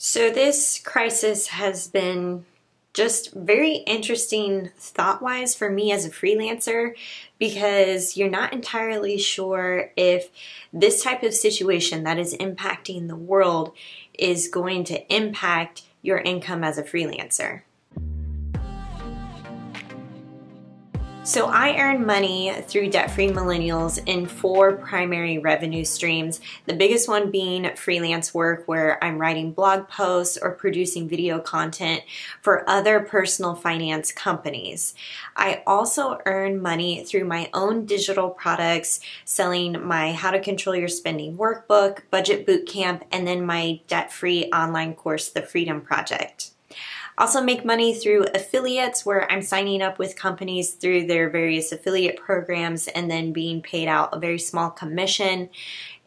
So this crisis has been just very interesting thought-wise for me as a freelancer, because you're not entirely sure if this type of situation that is impacting the world is going to impact your income as a freelancer. So I earn money through Debt-Free Millennials in 4 primary revenue streams, the biggest one being freelance work, where I'm writing blog posts or producing video content for other personal finance companies. I also earn money through my own digital products, selling my How to Control Your Spending workbook, Budget Bootcamp, and then my debt-free online course, The Freedom Project. Also make money through affiliates, where I'm signing up with companies through their various affiliate programs and then being paid out a very small commission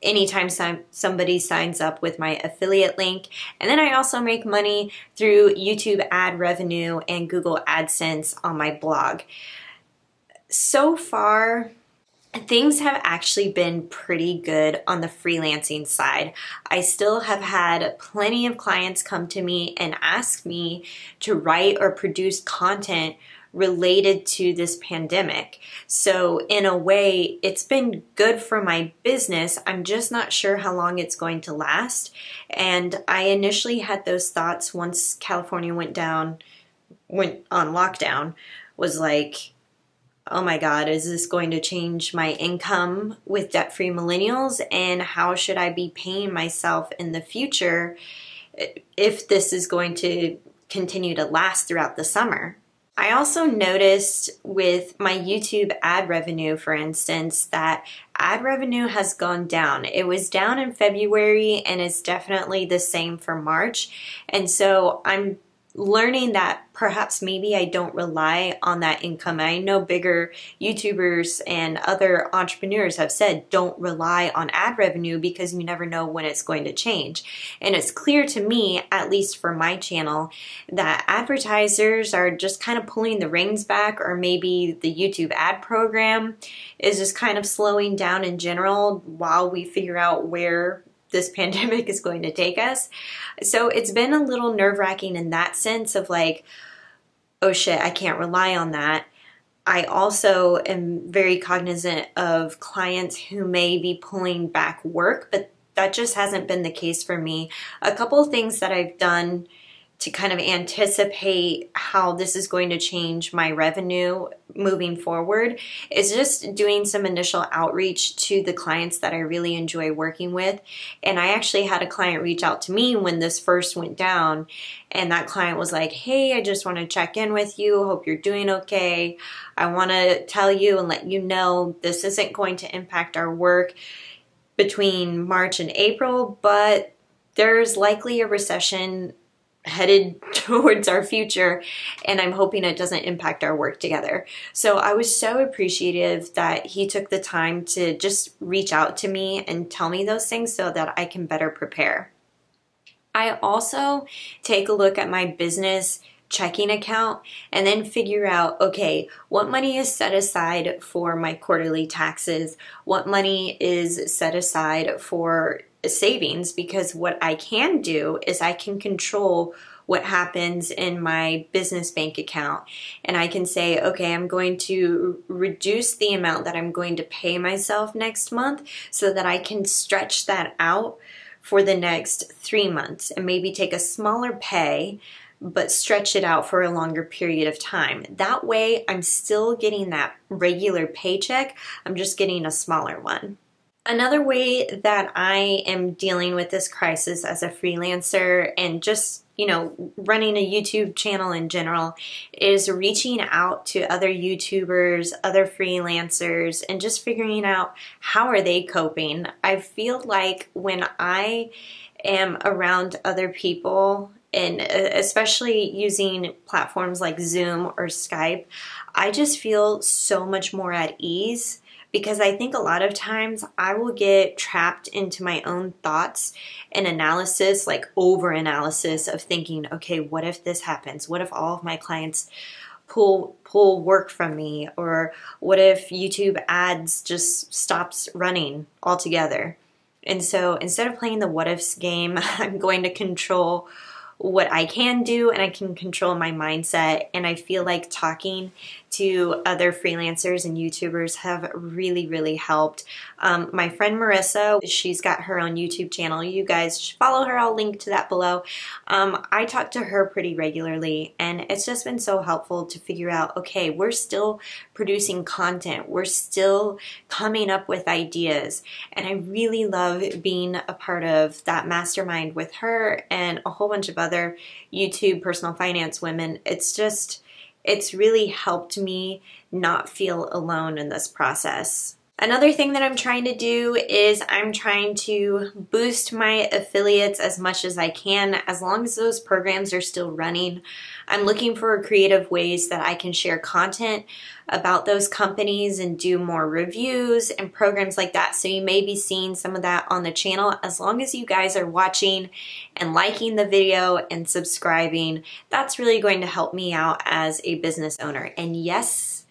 anytime somebody signs up with my affiliate link. And then I also make money through YouTube ad revenue and Google AdSense on my blog. So far, things have actually been pretty good on the freelancing side. I still have had plenty of clients come to me and ask me to write or produce content related to this pandemic. So in a way, it's been good for my business. I'm just not sure how long it's going to last. And I initially had those thoughts once California went on lockdown, was like, oh my God, is this going to change my income with Debt-Free Millennials? And how should I be paying myself in the future if this is going to continue to last throughout the summer? I also noticed with my YouTube ad revenue, for instance, that ad revenue has gone down. It was down in February and it's definitely the same for March. And so I'm learning that perhaps maybe I don't rely on that income. I know bigger YouTubers and other entrepreneurs have said don't rely on ad revenue because you never know when it's going to change. And it's clear to me, at least for my channel, that advertisers are just kind of pulling the reins back, or maybe the YouTube ad program is just kind of slowing down in general while we figure out where this pandemic is going to take us. So it's been a little nerve-wracking in that sense of like, oh shit, I can't rely on that. I also am very cognizant of clients who may be pulling back work, but that just hasn't been the case for me. A couple of things that I've done to kind of anticipate how this is going to change my revenue moving forward is just doing some initial outreach to the clients that I really enjoy working with. And I actually had a client reach out to me when this first went down, and that client was like, hey, I just want to check in with you. Hope you're doing okay. I want to tell you and let you know this isn't going to impact our work between March and April, but there's likely a recession headed towards our future, and I'm hoping it doesn't impact our work together. So I was so appreciative that he took the time to just reach out to me and tell me those things so that I can better prepare. I also take a look at my business checking account and then figure out, okay, what money is set aside for my quarterly taxes? What money is set aside for savings? Because what I can do is I can control what happens in my business bank account, and I can say, okay, I'm going to reduce the amount that I'm going to pay myself next month so that I can stretch that out for the next 3 months and maybe take a smaller pay but stretch it out for a longer period of time. That way I'm still getting that regular paycheck, I'm just getting a smaller one. Another way that I am dealing with this crisis as a freelancer and just, running a YouTube channel in general is reaching out to other YouTubers, other freelancers, and just figuring out how are they coping. I feel like when I am around other people, and especially using platforms like Zoom or Skype, I just feel so much more at ease, because I think a lot of times I will get trapped into my own thoughts and analysis, like over-analysis of thinking, okay, what if this happens? What if all of my clients pull work from me? Or what if YouTube ads just stops running altogether? And so instead of playing the what ifs game, I'm going to control what I can do, and I can control my mindset. And I feel like talking to other freelancers and YouTubers have really, really helped. My friend Marissa, she's got her own YouTube channel. You guys should follow her. I'll link to that below. I talk to her pretty regularly, and it's just been so helpful to figure out, okay, we're still producing content. We're still coming up with ideas. And I really love being a part of that mastermind with her and a whole bunch of other YouTube personal finance women. It's really helped me not feel alone in this process. Another thing that I'm trying to do is I'm trying to boost my affiliates as much as I can, as long as those programs are still running. I'm looking for creative ways that I can share content about those companies and do more reviews and programs like that. So you may be seeing some of that on the channel. As long as you guys are watching and liking the video and subscribing, that's really going to help me out as a business owner. And yes,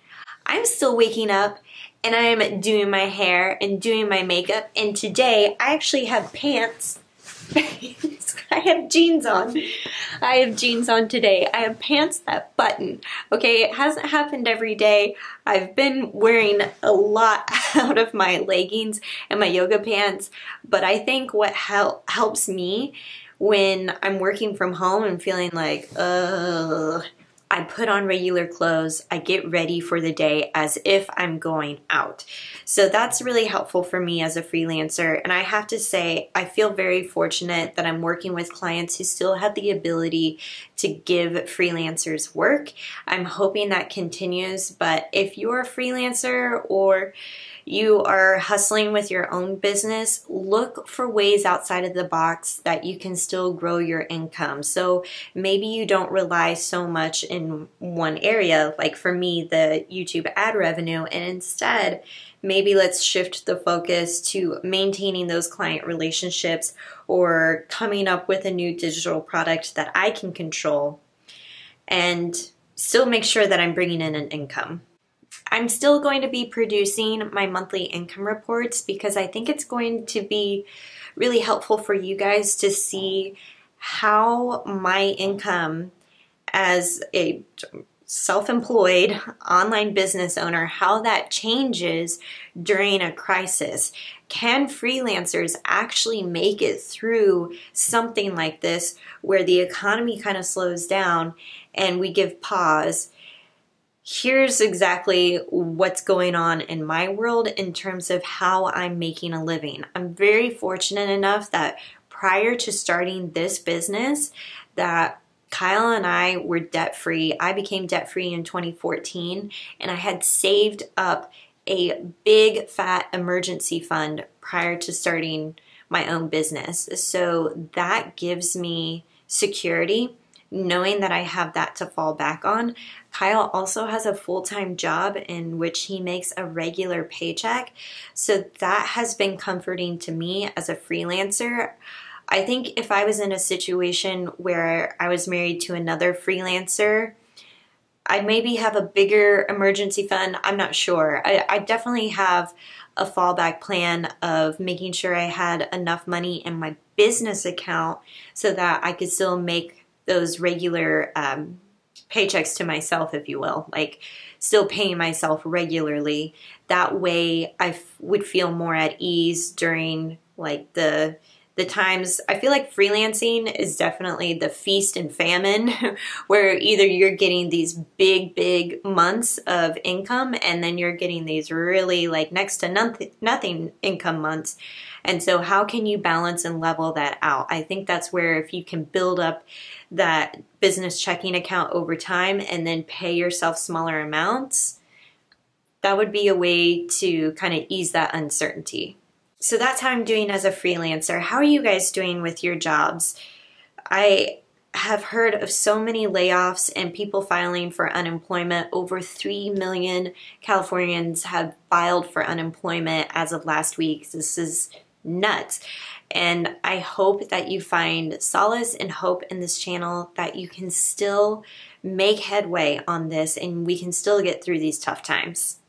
I'm still waking up and I'm doing my hair and doing my makeup. And today I actually have pants. I have jeans on. I have jeans on today. I have pants that button. Okay, it hasn't happened every day. I've been wearing a lot out of my leggings and my yoga pants, but I think what helps me when I'm working from home and feeling like, I put on regular clothes, I get ready for the day as if I'm going out. So that's really helpful for me as a freelancer. And I have to say, I feel very fortunate that I'm working with clients who still have the ability to give freelancers work. I'm hoping that continues, but if you're a freelancer or you are hustling with your own business, look for ways outside of the box that you can still grow your income. So maybe you don't rely so much in one area, like for me, the YouTube ad revenue, and instead, maybe let's shift the focus to maintaining those client relationships or coming up with a new digital product that I can control and still make sure that I'm bringing in an income. I'm still going to be producing my monthly income reports because I think it's going to be really helpful for you guys to see how my income as a self-employed online business owner, how that changes during a crisis. Can freelancers actually make it through something like this where the economy kind of slows down and we give pause? Here's exactly what's going on in my world in terms of how I'm making a living. I'm very fortunate enough that prior to starting this business, that Kyle and I were debt-free. I became debt-free in 2014, and I had saved up a big fat emergency fund prior to starting my own business. So that gives me security, knowing that I have that to fall back on. Kyle also has a full-time job in which he makes a regular paycheck. So that has been comforting to me as a freelancer. I think if I was in a situation where I was married to another freelancer, I'd maybe have a bigger emergency fund. I'm not sure. I definitely have a fallback plan of making sure I had enough money in my business account so that I could still make those regular paychecks to myself, if you will, like still paying myself regularly. That way I would feel more at ease during like the times. I feel like freelancing is definitely the feast and famine where either you're getting these big months of income and then you're getting these really like next to nothing income months. And so how can you balance and level that out? I think that's where if you can build up that business checking account over time and then pay yourself smaller amounts, that would be a way to kind of ease that uncertainty. So that's how I'm doing as a freelancer. How are you guys doing with your jobs? I have heard of so many layoffs and people filing for unemployment. Over 3 million Californians have filed for unemployment as of last week. This is nuts. And I hope that you find solace and hope in this channel, that you can still make headway on this and we can still get through these tough times.